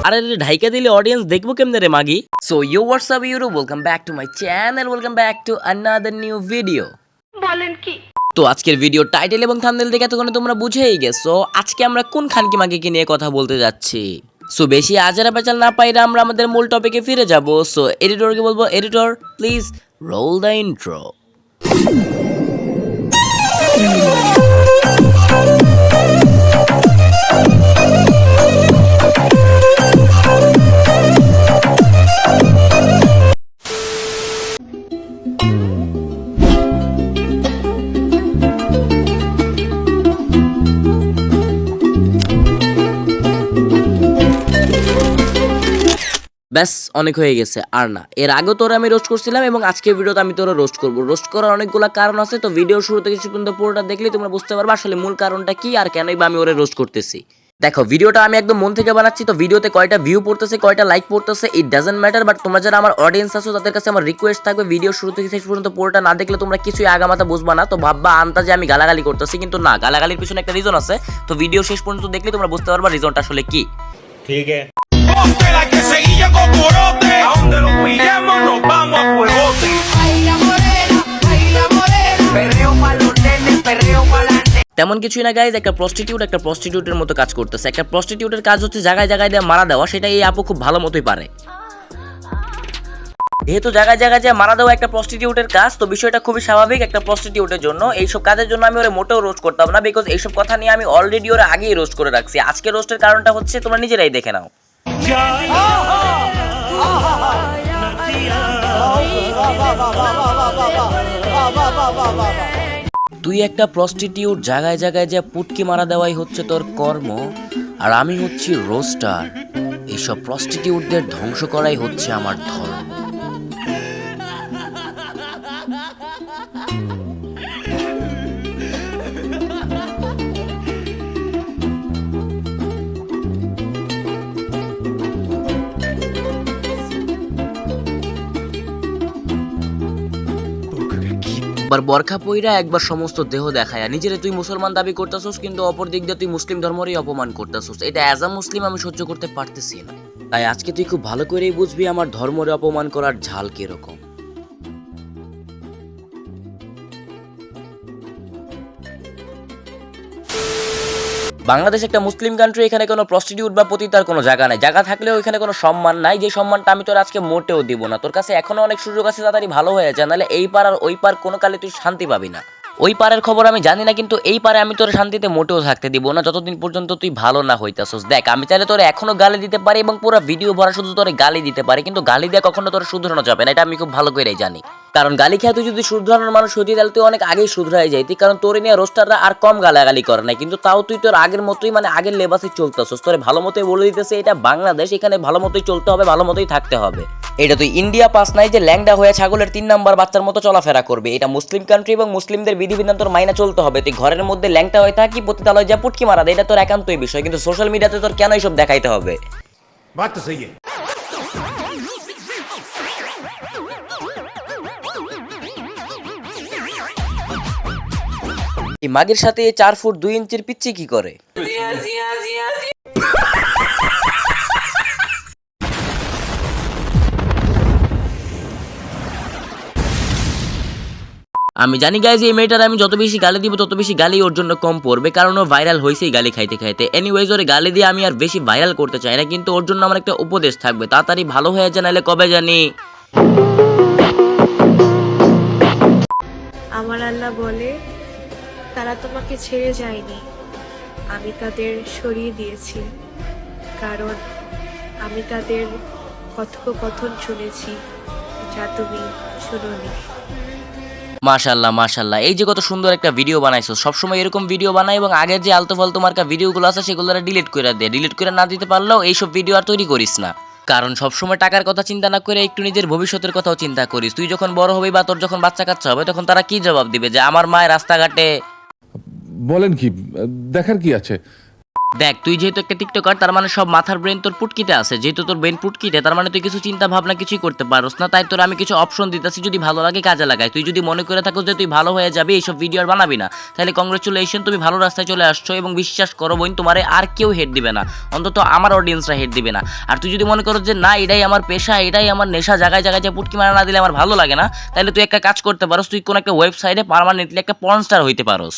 আরে রে ঢাইকা দিলে অডিয়েন্স দেখবো কেমনে রে মাগি। So you what's up euro, welcome back to my channel, welcome back to another new video. বলেন কি? তো আজকের ভিডিও টাইটেল এবং থাম্বনেল দেখে এতক্ষণে তোমরা বুঝেই গেছো আজকে আমরা কোন খানকি মাগিকে নিয়ে কথা বলতে যাচ্ছি। সো বেশি আজারা পেঁচাল না পাইরা আমরা আমাদের মূল টপিকে ফিরে যাব। সো এডিটরকে বলবো, editor please role the intro. ব্যাস অনেক হয়ে গেছে, আর না। এর আগেও তোরা আমি রোস্ট করছিলাম এবং আজকের ভিডিওতে আমি তোরা রোস্ট করবো। রোস্ট করার অনেকগুলো কারণ আছে, তো ভিডিও শুরু থেকে শেষ পর্যন্ত পুরোটা দেখলেই তোমরা বুঝতে পারবে আসলে মূল কারণটা কি আর কেনই বা আমি ওরে রোস্ট করতেছি। দেখো, ভিডিওটা আমি একদম মন থেকে বানাচ্ছি, তো ভিডিওতে কয়টা ভিউ পড়তেছে কয়টা লাইক পড়তেছে ইট ডাজন্ট ম্যাটার, বাট তোমরা যারা আমার অডিয়েন্স আছো তাদের কাছে আমার রিকোয়েস্ট থাকবে ভিডিও শুরু থেকে শেষ পর্যন্ত পুরোটা না দেখলে তোমরা কিছুই আগামাথা বুঝবা না। তো ভাববা আন্তাজে আমি গালাগালি করতেছি, কিন্তু না, গালাগালির পিছনে একটা রিজন আছে। তো ভিডিও শেষ পর্যন্ত দেখলে তোমরা বুঝতে পারবা রিজনটা আসলে কি। ठीक है। Ponte la que seguilla con corote. A donde nos pillemos nos vamos a fuegote. Baila morena, baila morena. Perreo pa' los nenes, perreo pa' la তেমন কিছুই না গাইজ, একটা প্রস্টিটিউটের মতো কাজ করতেছে। একটা প্রস্টিটিউটের কাজ হচ্ছে জায়গায় জায়গায় দিয়ে মারা দেওয়া, সেটা এই আপু খুব ভালো মতোই পারে। যেহেতু জায়গায় জায়গায় যে মারা দেওয়া একটা প্রস্টিটিউটের কাজ, তো বিষয়টা খুবই স্বাভাবিক একটা প্রস্টিটিউটের জন্য। এইসব কাজের জন্য আমি ওরে মোটেও রোস্ট করতাম না, বিকজ এইসব কথা নিয়ে আমি অলরেডি ওরে আগেই রোস্ট করে রাখছি। আজকে রোস্টের কারণটা হচ্ছে তোমরা নিজেরাই দেখে নাও। তুই একটা প্রস্টিটিউট, জায়গায় জায়গায় যে পুটকি মারা দেওয়াই হচ্ছে তোর কর্ম, আর আমি হচ্ছি রোস্টার। এইসব প্রস্টিটিউটদের ধ্বংস করাই হচ্ছে আমার ধর্ম। একবার বরখা পইরা একবার সমস্ত দেহ দেখায়া নিজেরে তুই মুসলমান দাবি করতেছস, কিন্তু অপর দিক দিয়ে তুই মুসলিম ধর্মেরই অপমান করতেছস। এটা অ্যাজ আ মুসলিম আমি সহ্য করতে পারতেছি না। তাই আজকে তুই খুব ভালো করেই বুঝবি আমার ধর্মরে অপমান করার ঝাল কিরকম। বাংলাদেশ একটা মুসলিম কান্ট্রি, এখানে কোনো প্রস্টিটিউট বা পতিতার কোনো জায়গা নাই। জায়গা থাকলেও এখানে কোনো সম্মান নাই, যে সম্মানটা আমি তোর আজকে মোটেও দিব না। তোর কাছে এখনো অনেক সুযোগ আছে, তাড়াতাড়ি ভালো হয়ে যায়, নাহলে এই পার আর ওই পার কোনো কালে তুই শান্তি পাবি না। ওই পারের খবর আমি জানি না, কিন্তু এই পারে আমি তোর শান্তিতে মোটেও থাকতে দিব না যতদিন পর্যন্ত তুই ভালো না হইতাছস। দেখ, আমি চাইলে তোর এখনো গালি দিতে পারি এবং পুরো ভিডিও ভরা শুধু তোরে গালি দিতে পারি, কিন্তু গালি দিয়ে কখনো তোর শুধরানো যাবে না, এটা আমি খুব ভালো করেই জানি। কারণ গালি খেয়ে তুই যদি শুধরানোর মানুষ হইতি তাহলে তুই অনেক আগেই শুধরাই যাইতি, কারণ তোর নিয়ে রোস্টাররা আর কম গালাগালি করে নাই। কিন্তু তাও তুই তোর আগের মতোই, মানে আগের লেবাসে চলতেছস। তোরে ভালো মতোই বলে দিতেছে এটা বাংলাদেশ, এখানে ভালো মতোই চলতে হবে, ভালো মতোই থাকতে হবে। এটা তুই ইন্ডিয়া পাস নাই যে ল্যাংডা হয়ে ছাগলের 3 নাম্বার বাচ্চার মতো চলাফেরা করবে। এটা মুসলিম কান্ট্রি এবং মুসলিমদের বিধিবিধান তোর মাইনা চলতে হবে। তুই ঘরের মধ্যে ল্যাংটা হয়ে থাকি, পতিতালয় যা পুটকি মারা দে, এটা তোর একান্তই বিষয়, কিন্তু সোশ্যাল মিডিয়াতে তোর কেন এইসব দেখাইতে হবে? बात तो सही है। এই মাগের সাথে 4 ফুট 2 ইঞ্চির পিচ্চি কি করে? আমি জানি গাইজ এই মেয়েটার আমি যত বেশি গালি দিব তত বেশি গালি ওর জন্য কম পড়বে, কারণ ও ভাইরাল হয়েছেই গালি খাইতে খাইতে। এনিওয়েজ, ওরে গালি দিয়ে আমি আর বেশি ভাইরাল করতে চাই না, কিন্তু ওর জন্য আমার একটা উপদেশ থাকবে, তাড়াতাড়ি ভালো হয়ে যায়, নাহলে কবে জানি। আমার আল্লাহ বলে, তারা তোমাকে ছেড়ে যায়নি, আমি তাদের সরিয়ে দিয়েছি, কারণ আমি তাদের কথোপকথন শুনেছি যা তুমি শুনোনি। মাশাল্লাহ মাশাল্লাহ, এই যে কত সুন্দর একটা ভিডিও বানাইছো। সবসময় এরকম ভিডিও বানাই এবং আগের যে আলতু ফালতু মার্কা ভিডিওগুলো আছে সেগুলো ডিলিট করে দে। ডিলিট করে না দিতে পারলেও এইসব ভিডিও আর তৈরি করিস না, কারণ সবসময় টাকার কথা চিন্তা না করে একটু নিজের ভবিষ্যতের কথাও চিন্তা করিস। তুই যখন বড় হবি বা তোর যখন বাচ্চা কাচ্চা হবে, তখন তারা কি জবাব দিবে যে আমার মায়ের রাস্তাঘাটে বলেন কি, দেখার কি আছে? দেখ তুই যেহেতু একটা টিকটকার, তার মানে সব মাথার ব্রেন তোর পুটকিতে আছে। যেহেতু তোর ব্রেন পুটকিতে, তার মানে তুই কিছু চিন্তা ভাবনা কিছুই করতে পারোস না। তাই তোর আমি কিছু অপশন দিতেছি, যদি ভালো লাগে কাজে লাগাই। তুই যদি মনে করে থাকো যে তুই ভালো হয়ে যাবি, এইসব ভিডিও আর বানাবি না, তাহলে কংগ্রেচুলেশন, তুমি ভালো রাস্তায় চলে আসছো। এবং বিশ্বাস করো বোন, তোমারে আর কেউ হেড দিবে না, অন্তত আমার অডিয়েন্সরা হেড দিবে না। আর তুই যদি মনে করো যে না এটাই আমার পেশা, এটাই আমার নেশা, জায়গায় জায়গায় যে পুটকি মারা না দিলে আমার ভালো লাগে না, তাহলে তুই একটা কাজ করতে পারোস, তুই কোনো একটা ওয়েবসাইটে পার্মানেন্টলি একটা পর্ন স্টার হইতে পারোস।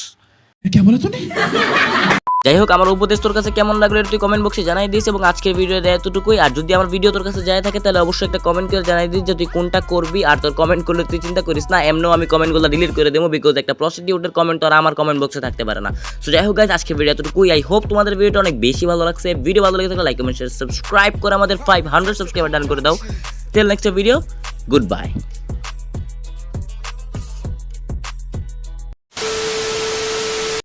যাই হোক, আমার উপদেশ তোর কাছে কেমন লাগলো এটা তুই কমেন্ট বক্সে জানাই দিস। এবং আজকের ভিডিওতে এতটুকুই। আর যদি আমার ভিডিও তোর কাছে যায় থাকে, তাহলে অবশ্যই একটা কমেন্ট করে জানাই দিস যে তুই কোনটা করবি। আর তোর কমেন্ট করলে তুই চিন্তা করিস না, এমনও আমি কমেন্টগুলো ডিলিট করে দেবো, বিকজ একটা প্রস্টিটিউটের কমেন্ট তো আর আমার কমেন্ট বক্সে থাকতে পারে না। সো যাই হোক গাইস, আজকের ভিডিও এতটুকুই। আই হোপ তোমাদের ভিডিওটা অনেক বেশি ভালো লাগছে। ভিডিও ভালো লেগে থাকলে লাইক কমেন্ট শেয়ার সাবস্ক্রাইব করে আমাদের 500 সাবস্ক্রাইবার ডান করে দাও। Till next video, good bye.